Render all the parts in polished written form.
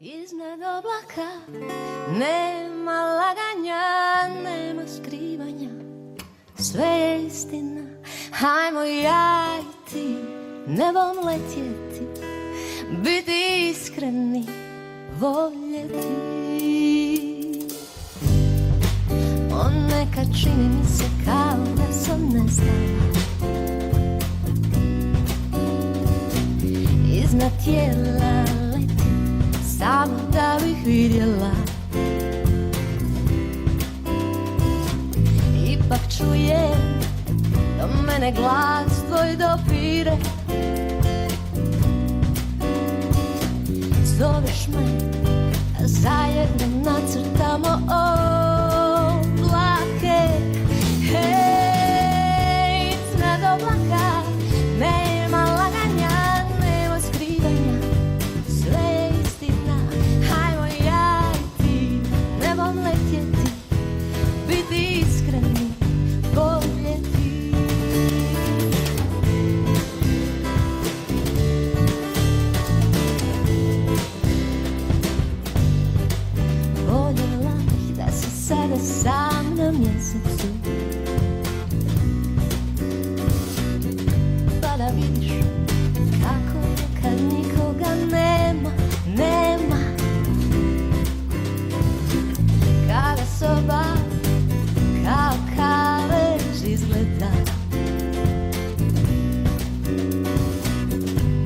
Iznad oblaka nema laganja, nema skrivanja, sve je istina. Hajmo ja i ti nebom letjeti, biti iskreni, voljeti. Ponekad čini mi se kao da sam nestala, iznad tijela letim samo da bih vidjela. Ipak čujem do mene glas tvoj dopire, zoveš me da zajedno nacrtamo oblake. Hej, iznad oblaka nema laganja, nema skrivanja, sve je istina. Hajmo ja i ti nebom letjeti, biti iskreni, voljeti. Voljela bih da si sada sam na mjesecu, pa da vidiš kako je kad nikoga nema, nema. Kada soba kao kalež izgleda,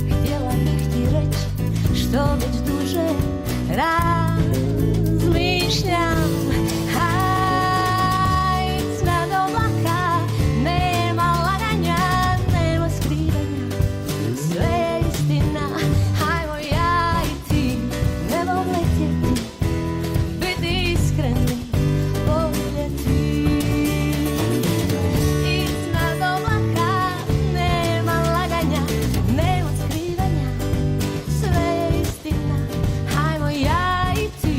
htjela bih ti reći što već duže razmišljam. Haj, iznad oblaka nema laganja, nema skrivanja, sve je istina. Hajmo ja i ti nebom letjeti, biti iskreni, voljeti. Iznad oblaka nema laganja, nema skrivanja, sve je istina. Hajmo ja i ti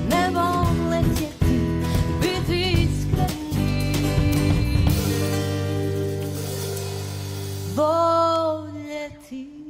nebom letjeti, biti iskreni, voljeti.